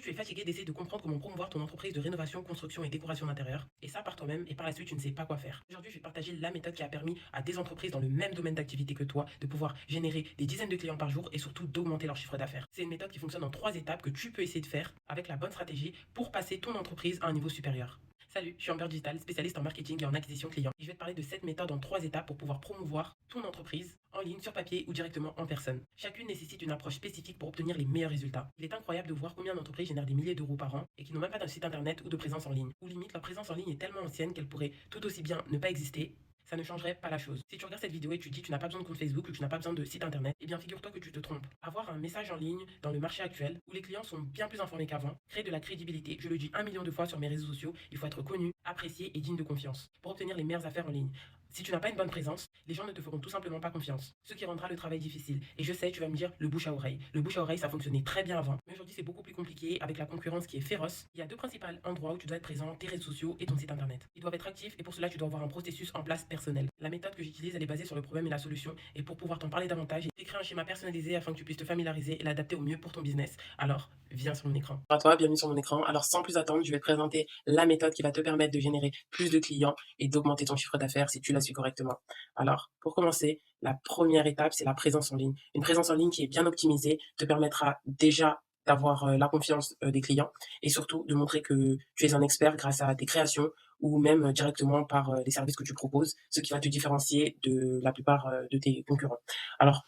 tu es fatigué d'essayer de comprendre comment promouvoir ton entreprise de rénovation, construction et décoration d'intérieur, et ça par toi-même, et par la suite tu ne sais pas quoi faire. Aujourd'hui, je vais te partager la méthode qui a permis à des entreprises dans le même domaine d'activité que toi de pouvoir générer des dizaines de clients par jour et surtout d'augmenter leur chiffre d'affaires. C'est une méthode qui fonctionne en 3 étapes que tu peux essayer de faire avec la bonne stratégie pour passer ton entreprise à un niveau supérieur. Salut, je suis Amber Digital, spécialiste en marketing et en acquisition client. Et je vais te parler de cette méthode en 3 étapes pour pouvoir promouvoir ton entreprise en ligne, sur papier ou directement en personne. Chacune nécessite une approche spécifique pour obtenir les meilleurs résultats. Il est incroyable de voir combien d'entreprises génèrent des milliers d'euros par an et qui n'ont même pas de site internet ou de présence en ligne. Ou limite, leur présence en ligne est tellement ancienne qu'elle pourrait tout aussi bien ne pas exister. Ça ne changerait pas la chose. Si tu regardes cette vidéo et tu dis que tu n'as pas besoin de compte Facebook ou que tu n'as pas besoin de site internet, eh bien figure-toi que tu te trompes. Avoir un message en ligne dans le marché actuel où les clients sont bien plus informés qu'avant crée de la crédibilité. Je le dis 1 million de fois sur mes réseaux sociaux, il faut être connu, apprécié et digne de confiance pour obtenir les meilleures affaires en ligne. Si tu n'as pas une bonne présence, les gens ne te feront tout simplement pas confiance, ce qui rendra le travail difficile. Et je sais, tu vas me dire, le bouche à oreille. Le bouche à oreille, ça fonctionnait très bien avant, mais aujourd'hui c'est beaucoup plus compliqué avec la concurrence qui est féroce. Il y a deux principaux endroits où tu dois être présent, tes réseaux sociaux et ton site internet. Ils doivent être actifs et pour cela tu dois avoir un processus en place personnel. La méthode que j'utilise, elle est basée sur le problème et la solution, et pour pouvoir t'en parler davantage, j'ai créé un schéma personnalisé afin que tu puisses te familiariser et l'adapter au mieux pour ton business. Alors, viens sur mon écran. À toi, bienvenue sur mon écran. Alors sans plus attendre, je vais te présenter la méthode qui va te permettre de générer plus de clients et d'augmenter ton chiffre d'affaires si tu la suis correctement. Alors, pour commencer, la première étape, c'est la présence en ligne. Une présence en ligne qui est bien optimisée te permettra déjà d'avoir la confiance des clients et surtout de montrer que tu es un expert grâce à tes créations ou même directement par les services que tu proposes, ce qui va te différencier de la plupart de tes concurrents. Alors,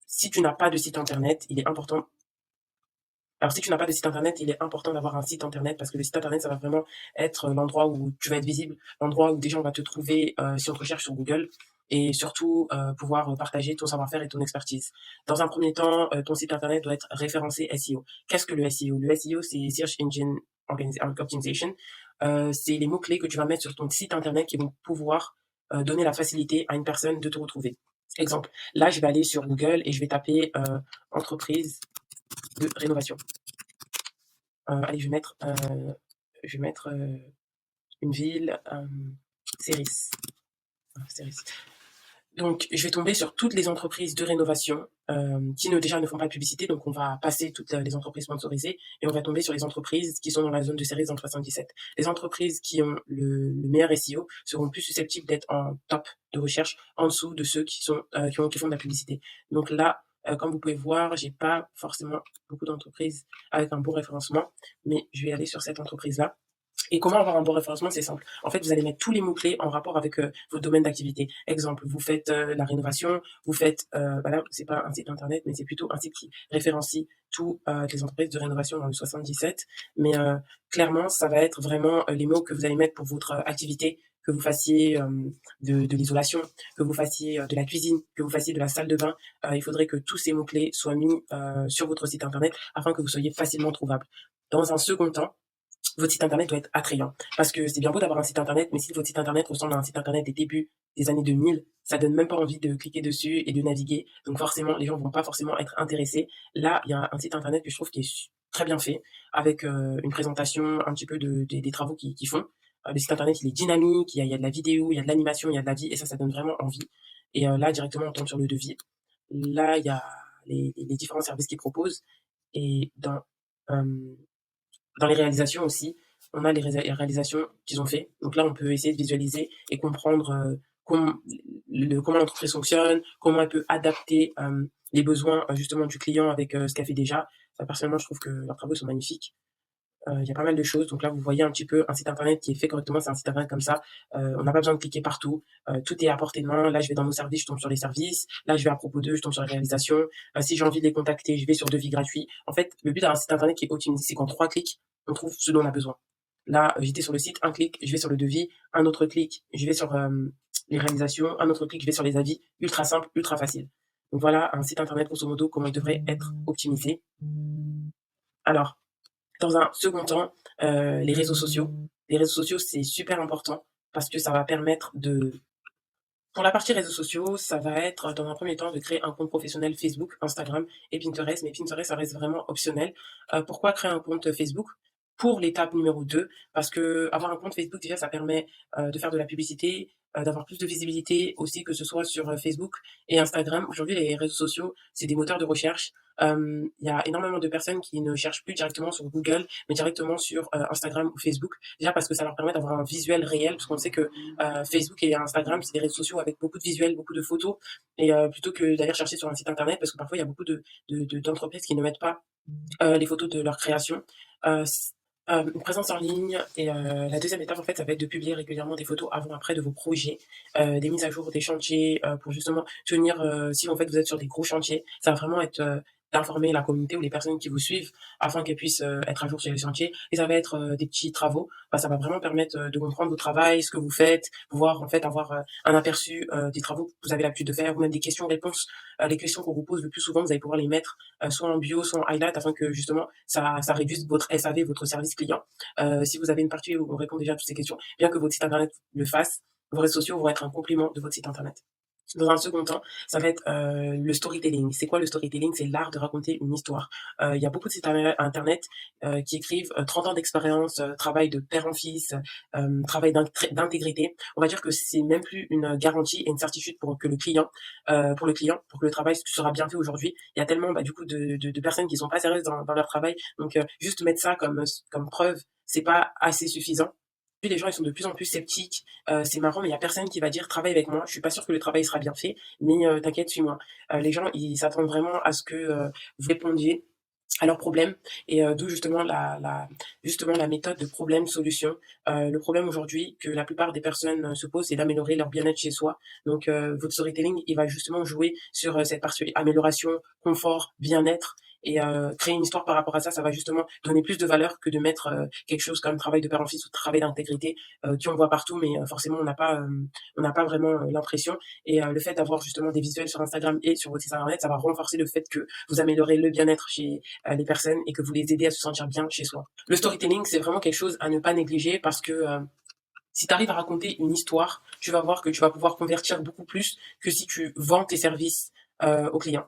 si tu n'as pas de site internet, il est important alors, si tu n'as pas de site internet, il est important d'avoir un site internet parce que le site internet, ça va vraiment être l'endroit où tu vas être visible, l'endroit où des gens vont te trouver si on te recherche sur Google et surtout pouvoir partager ton savoir-faire et ton expertise. Dans un premier temps, ton site internet doit être référencé SEO. Qu'est-ce que le SEO? Le SEO, c'est Search Engine Optimization. C'est les mots-clés que tu vas mettre sur ton site internet qui vont pouvoir donner la facilité à une personne de te retrouver. Exemple, là, je vais aller sur Google et je vais taper entreprise de rénovation. Allez, je vais mettre une ville, Céris. Céris. Donc, je vais tomber sur toutes les entreprises de rénovation qui déjà ne font pas de publicité. Donc, on va passer toutes les entreprises sponsorisées et on va tomber sur les entreprises qui sont dans la zone de Céris dans le 77. Les entreprises qui ont le meilleur SEO seront plus susceptibles d'être en top de recherche en dessous de ceux qui font de la publicité. Donc là, comme vous pouvez voir, j'ai pas forcément beaucoup d'entreprises avec un bon référencement, mais je vais aller sur cette entreprise-là. Et comment avoir un bon référencement? C'est simple. En fait, vous allez mettre tous les mots-clés en rapport avec votre domaine d'activité. Exemple, vous faites la rénovation, vous faites, voilà, c'est pas un site internet, mais c'est plutôt un site qui référencie toutes les entreprises de rénovation dans le 77. Mais clairement, ça va être vraiment les mots que vous allez mettre pour votre activité, que vous fassiez de l'isolation, que vous fassiez de la cuisine, que vous fassiez de la salle de bain. Il faudrait que tous ces mots-clés soient mis sur votre site internet afin que vous soyez facilement trouvable. Dans un second temps, votre site internet doit être attrayant. Parce que c'est bien beau d'avoir un site internet, mais si votre site internet ressemble à un site internet des débuts des années 2000, ça donne même pas envie de cliquer dessus et de naviguer. Donc forcément, les gens vont pas forcément être intéressés. Là, il y a un site internet que je trouve qui est très bien fait, avec une présentation un petit peu des travaux qu'ils font. Le site internet, il est dynamique, il y a de la vidéo, il y a de l'animation, il y a de la vie, et ça donne vraiment envie. Et là, directement, on tombe sur le devis. Là, il y a les différents services qu'ils proposent. Et dans les réalisations aussi, on a les réalisations qu'ils ont fait. Donc là, on peut essayer de visualiser et comprendre comment l'entreprise fonctionne, comment elle peut adapter les besoins justement du client avec ce qu'elle fait déjà. Personnellement, je trouve que leurs travaux sont magnifiques. Il y a pas mal de choses. Donc là, vous voyez un petit peu un site internet qui est fait correctement. C'est un site internet comme ça. On n'a pas besoin de cliquer partout. Tout est à portée de main. Là, je vais dans nos services, je tombe sur les services. Là, je vais à propos d'eux, je tombe sur les réalisations. Si j'ai envie de les contacter, je vais sur devis gratuit. En fait, le but d'un site internet qui est optimisé, c'est qu'en 3 clics, on trouve ce dont on a besoin. Là, j'étais sur le site, un clic, je vais sur le devis. Un autre clic, je vais sur les réalisations. Un autre clic, je vais sur les avis. Ultra simple, ultra facile. Donc voilà, un site internet, grosso modo, comment il devrait être optimisé. Alors, dans un second temps, les réseaux sociaux. Les réseaux sociaux, c'est super important parce que ça va permettre de... Pour la partie réseaux sociaux, ça va être dans un premier temps de créer un compte professionnel Facebook, Instagram et Pinterest. Mais Pinterest, ça reste vraiment optionnel. Pourquoi créer un compte Facebook? Pour l'étape numéro 2, parce que avoir un compte Facebook, déjà, ça permet de faire de la publicité, d'avoir plus de visibilité aussi, que ce soit sur Facebook et Instagram. Aujourd'hui, les réseaux sociaux, c'est des moteurs de recherche. Il y a énormément de personnes qui ne cherchent plus directement sur Google, mais directement sur Instagram ou Facebook. Déjà parce que ça leur permet d'avoir un visuel réel, parce qu'on sait que Facebook et Instagram, c'est des réseaux sociaux avec beaucoup de visuels, beaucoup de photos, et plutôt que d'aller chercher sur un site internet, parce que parfois il y a beaucoup d'entreprises qui ne mettent pas les photos de leur création. Une présence en ligne, et la deuxième étape, en fait, ça va être de publier régulièrement des photos avant-après de vos projets, des mises à jour des chantiers, pour justement tenir, si en fait vous êtes sur des gros chantiers, ça va vraiment être d'informer la communauté ou les personnes qui vous suivent afin qu'elles puissent être à jour sur les chantiers. Et ça va être des petits travaux. Bah, ça va vraiment permettre de comprendre votre travail, ce que vous faites, pouvoir en fait avoir un aperçu des travaux que vous avez l'habitude de faire, ou même des questions-réponses. Les questions qu'on vous pose le plus souvent, vous allez pouvoir les mettre soit en bio, soit en highlight, afin que justement ça réduise votre SAV, votre service client. Si vous avez une partie où on répond déjà à toutes ces questions, bien que votre site internet le fasse, vos réseaux sociaux vont être un complément de votre site internet. Dans un second temps, ça va être le storytelling. C'est quoi le storytelling? C'est l'art de raconter une histoire. Il y a beaucoup de sites internet qui écrivent 30 ans d'expérience, travail de père en fils, travail d'intégrité. On va dire que c'est même plus une garantie et une certitude pour que le client, pour que le travail sera bien fait aujourd'hui. Il y a tellement du coup de personnes qui sont pas sérieuses dans leur travail. Donc juste mettre ça comme preuve, c'est pas assez suffisant. Puis les gens, ils sont de plus en plus sceptiques. C'est marrant, mais il y a personne qui va dire travaille avec moi. Je suis pas sûre que le travail sera bien fait, mais t'inquiète, suis-moi. Les gens, ils s'attendent vraiment à ce que vous répondiez à leurs problèmes, et d'où justement justement la méthode de problème-solution. Le problème aujourd'hui que la plupart des personnes se posent, c'est d'améliorer leur bien-être chez soi. Donc votre storytelling, il va justement jouer sur cette partie amélioration, confort, bien-être, et créer une histoire par rapport à ça. Ça va justement donner plus de valeur que de mettre quelque chose comme travail de père en fils ou travail d'intégrité, qu'on voit partout, mais forcément on n'a pas vraiment l'impression. Et le fait d'avoir justement des visuels sur Instagram et sur votre site internet, ça va renforcer le fait que vous améliorez le bien-être chez les personnes, et que vous les aidez à se sentir bien chez soi. Le storytelling, c'est vraiment quelque chose à ne pas négliger, parce que si tu arrives à raconter une histoire, tu vas voir que tu vas pouvoir convertir beaucoup plus que si tu vends tes services aux clients.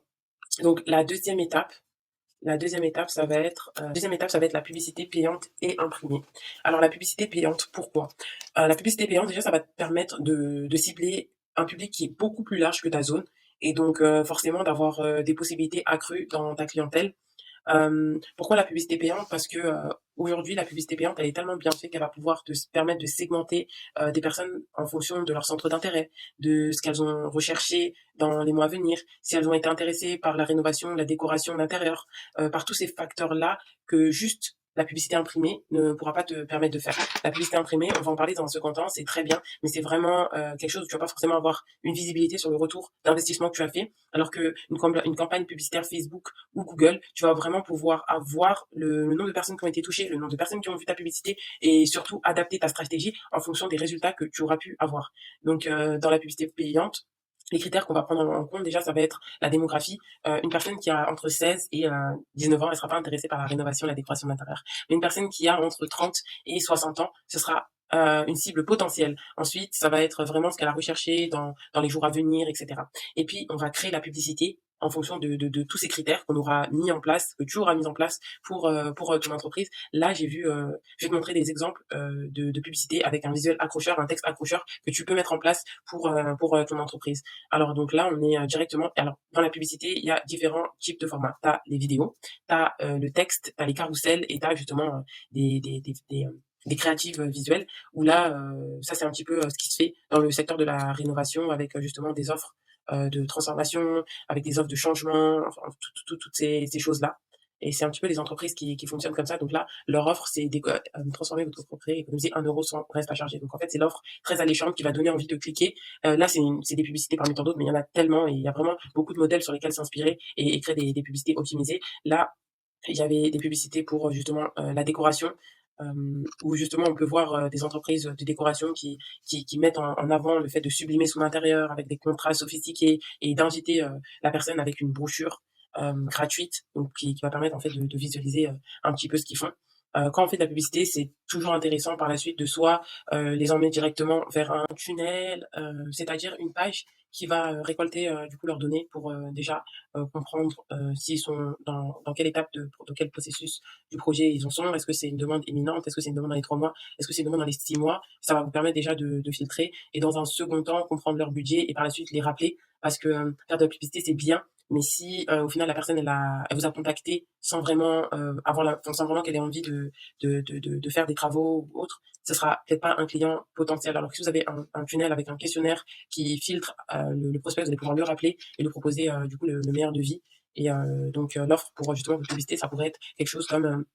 Donc deuxième étape, ça va être la publicité payante et imprimée. Alors la publicité payante, pourquoi? La publicité payante, déjà, ça va te permettre de cibler un public qui est beaucoup plus large que ta zone, et donc forcément d'avoir des possibilités accrues dans ta clientèle. Pourquoi la publicité payante? Parce que aujourd'hui, la publicité payante, elle est tellement bien faite qu'elle va pouvoir te permettre de segmenter des personnes en fonction de leur centre d'intérêt, de ce qu'elles ont recherché dans les mois à venir, si elles ont été intéressées par la rénovation, la décoration d'intérieur, par tous ces facteurs-là, que juste la publicité imprimée ne pourra pas te permettre de faire. La publicité imprimée, on va en parler dans un second temps, c'est très bien, mais c'est vraiment quelque chose où tu vas pas forcément avoir une visibilité sur le retour d'investissement que tu as fait, alors que une campagne publicitaire Facebook ou Google, tu vas vraiment pouvoir avoir le nombre de personnes qui ont été touchées, le nombre de personnes qui ont vu ta publicité, et surtout adapter ta stratégie en fonction des résultats que tu auras pu avoir. Donc, dans la publicité payante, les critères qu'on va prendre en compte, déjà, ça va être la démographie. Une personne qui a entre 16 et 19 ans, elle sera pas intéressée par la rénovation et la décoration d'intérieur. Mais une personne qui a entre 30 et 60 ans, ce sera une cible potentielle. Ensuite, ça va être vraiment ce qu'elle a recherché dans les jours à venir, etc. Et puis, on va créer la publicité en fonction de tous ces critères qu'on aura mis en place, que tu auras mis en place pour ton entreprise. Là, je vais te montrer des exemples de publicité avec un visuel accrocheur, un texte accrocheur que tu peux mettre en place pour ton entreprise. Alors donc là, on est directement. Alors dans la publicité, il y a différents types de formats. T'as les vidéos, t'as le texte, t'as les carousels, et t'as justement des créatives visuelles, où là, ça c'est un petit peu ce qui se fait dans le secteur de la rénovation, avec justement des offres de transformation, avec des offres de changement, enfin, toutes ces choses-là. Et c'est un petit peu les entreprises qui fonctionnent comme ça. Donc là, leur offre, c'est transformer votre propriété, économiser 1 € sans reste à charger. Donc en fait, c'est l'offre très alléchante qui va donner envie de cliquer. Là, c'est des publicités parmi tant d'autres, mais il y en a tellement, et il y a vraiment beaucoup de modèles sur lesquels s'inspirer, et créer des publicités optimisées. Là, il y avait des publicités pour justement la décoration, où justement on peut voir des entreprises de décoration qui mettent en avant le fait de sublimer son intérieur avec des contrats sophistiqués, et d'inviter la personne avec une brochure gratuite, donc qui va permettre en fait de visualiser un petit peu ce qu'ils font. Quand on fait de la publicité, c'est toujours intéressant par la suite de soit les emmener directement vers un tunnel, c'est-à-dire une page qui va récolter du coup leurs données pour déjà comprendre s'ils sont dans quelle étape de quel processus du projet ils en sont. Est-ce que c'est une demande imminente? Est-ce que c'est une demande dans les 3 mois? Est-ce que c'est une demande dans les 6 mois? Ça va vous permettre déjà de filtrer et dans un second temps comprendre leur budget et par la suite les rappeler parce que faire de la publicité c'est bien, mais si au final la personne elle vous a contacté sans vraiment sans vraiment qu'elle ait envie de faire des travaux ou autre, ce sera peut-être pas un client potentiel. Alors que si vous avez un tunnel avec un questionnaire qui filtre le prospect, vous allez pouvoir le rappeler et lui proposer du coup le meilleur devis. Et donc l'offre pour justement votre publicité, ça pourrait être quelque chose comme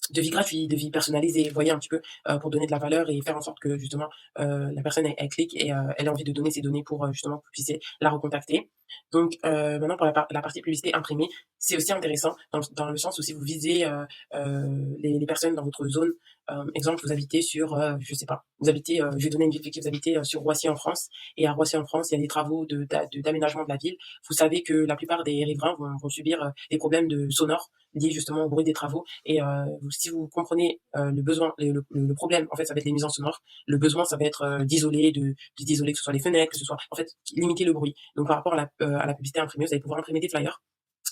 devis gratuit, devis personnalisé, vous voyez un petit peu, pour donner de la valeur et faire en sorte que justement la personne elle clique et elle a envie de donner ses données pour justement que vous puissiez la recontacter. Donc maintenant pour la partie publicité imprimée, c'est aussi intéressant dans le sens où si vous visez les personnes dans votre zone, exemple vous habitez sur, je sais pas, vous habitez, je vais donner une ville fictive, vous habitez sur Roissy en France et à Roissy en France, il y a des travaux d'aménagement de la ville. Vous savez que la plupart des riverains vont subir des problèmes de sonores liés justement au bruit des travaux et si vous comprenez le besoin, le problème, en fait, ça va être les nuisances sonores. Le besoin, ça va être d'isoler que ce soit les fenêtres, que ce soit, en fait, limiter le bruit. Donc, par rapport à la publicité imprimée, vous allez pouvoir imprimer des flyers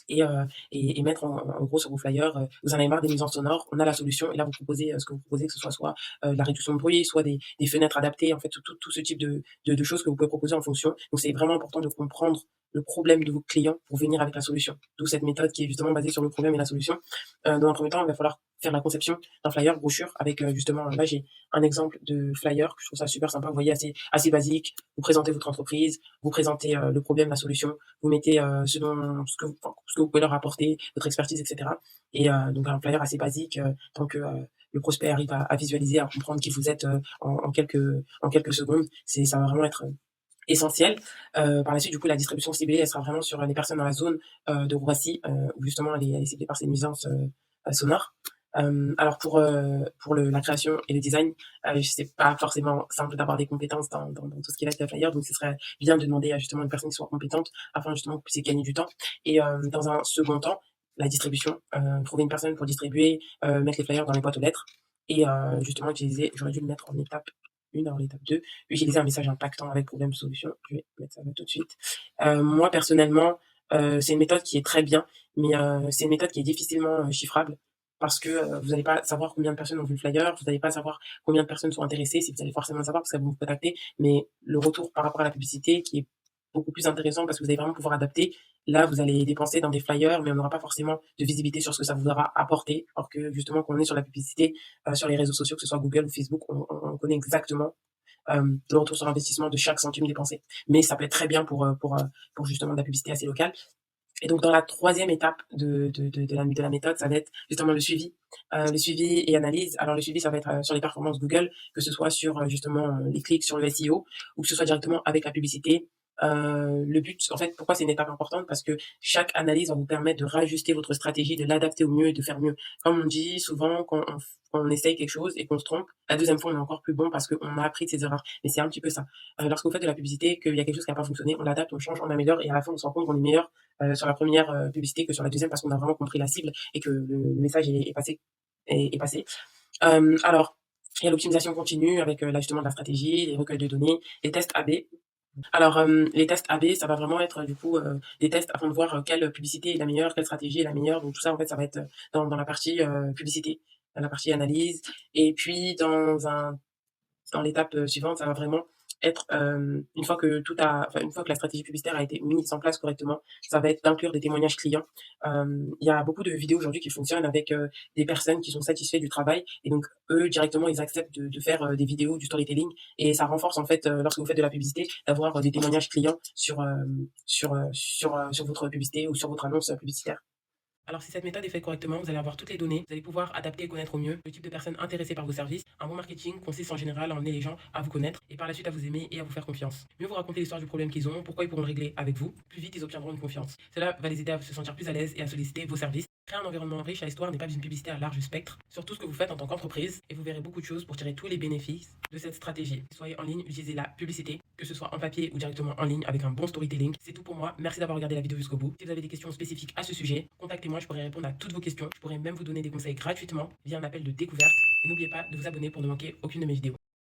et mettre en gros sur vos flyers, vous en avez marre des nuisances sonores, on a la solution et là vous proposez ce que vous proposez, que ce soit de la réduction de bruit, soit des fenêtres adaptées, en fait tout ce type de choses que vous pouvez proposer en fonction. Donc c'est vraiment important de comprendre le problème de vos clients pour venir avec la solution. D'où cette méthode qui est justement basée sur le problème et la solution. Dans un premier temps, il va falloir faire la conception d'un flyer brochure avec justement, là j'ai un exemple de flyer que je trouve ça super sympa, vous voyez assez basique, vous présentez votre entreprise, vous présentez le problème, la solution, vous mettez ce que vous pouvez leur apporter, votre expertise, etc. Et donc un flyer assez basique, tant que le prospect arrive à visualiser, à comprendre qui vous êtes en quelques secondes, ça va vraiment être essentiel. Par la suite, du coup, la distribution ciblée, elle sera vraiment sur les personnes dans la zone de Roissy, où justement elle est ciblée par ces nuisances sonores. Alors pour la création et le design, c'est pas forcément simple d'avoir des compétences dans tout ce qui va être flyer, donc ce serait bien de demander à justement une personne qui soit compétente afin justement que vous puissiez gagner du temps. Et dans un second temps, la distribution, trouver une personne pour distribuer, mettre les flyers dans les boîtes aux lettres et justement j'aurais dû le mettre en étape 1, alors l'étape 2, utiliser un message impactant avec problème solution. Je vais mettre ça là tout de suite. Moi personnellement, c'est une méthode qui est très bien, mais c'est une méthode qui est difficilement chiffrable parce que vous n'allez pas savoir combien de personnes ont vu le flyer, vous n'allez pas savoir combien de personnes sont intéressées, si vous allez forcément le savoir parce qu'elles vont vous contacter, mais le retour par rapport à la publicité qui est beaucoup plus intéressant parce que vous allez vraiment pouvoir adapter. Là, vous allez dépenser dans des flyers, mais on n'aura pas forcément de visibilité sur ce que ça vous aura apporté. Alors que justement, quand on est sur la publicité, sur les réseaux sociaux, que ce soit Google ou Facebook, on connaît exactement le retour sur investissement de chaque centime dépensé. Mais ça peut être très bien pour justement de la publicité assez locale. Et donc, dans la troisième étape de la méthode, ça va être justement le suivi et analyse. Alors, le suivi, ça va être sur les performances Google, que ce soit sur justement les clics sur le SEO ou que ce soit directement avec la publicité. Le but, en fait, pourquoi c'est une étape importante? Parce que chaque analyse va vous permettre de réajuster votre stratégie, de l'adapter au mieux et de faire mieux. Comme on dit souvent, quand on essaye quelque chose et qu'on se trompe, la deuxième fois, on est encore plus bon parce qu'on a appris de ses erreurs. Mais c'est un petit peu ça. Lorsque vous faites de la publicité, qu'il y a quelque chose qui n'a pas fonctionné, on l'adapte, on change, on améliore et à la fin, on se rend compte qu'on est meilleur sur la première publicité que sur la deuxième parce qu'on a vraiment compris la cible et que le message est passé. Est passé. Alors, il y a l'optimisation continue avec l'ajustement de la stratégie, les recueils de données, les tests AB. Alors, les tests AB, ça va vraiment être du coup des tests afin de voir quelle publicité est la meilleure, quelle stratégie est la meilleure. Donc tout ça, en fait, ça va être dans la partie publicité, dans la partie analyse. Et puis dans l'étape suivante, ça va vraiment être une fois que la stratégie publicitaire a été mise en place correctement, ça va être d'inclure des témoignages clients. Il y a beaucoup de vidéos aujourd'hui qui fonctionnent avec des personnes qui sont satisfaits du travail et donc eux directement ils acceptent de faire des vidéos, du storytelling et ça renforce en fait lorsque vous faites de la publicité d'avoir des témoignages clients sur votre publicité ou sur votre annonce publicitaire. Alors, si cette méthode est faite correctement, vous allez avoir toutes les données, vous allez pouvoir adapter et connaître au mieux le type de personnes intéressées par vos services. Un bon marketing consiste en général à emmener les gens à vous connaître et par la suite à vous aimer et à vous faire confiance. Mieux vous raconter l'histoire du problème qu'ils ont, pourquoi ils pourront le régler avec vous, plus vite ils obtiendront une confiance. Cela va les aider à se sentir plus à l'aise et à solliciter vos services. Créer un environnement riche à l'histoire n'est pas une publicité à large spectre sur tout ce que vous faites en tant qu'entreprise et vous verrez beaucoup de choses pour tirer tous les bénéfices de cette stratégie. Soyez en ligne, utilisez la publicité, que ce soit en papier ou directement en ligne avec un bon storytelling. C'est tout pour moi. Merci d'avoir regardé la vidéo jusqu'au bout. Si vous avez des questions spécifiques à ce sujet, contactez-moi, je pourrai répondre à toutes vos questions. Je pourrai même vous donner des conseils gratuitement via un appel de découverte. Et n'oubliez pas de vous abonner pour ne manquer aucune de mes vidéos.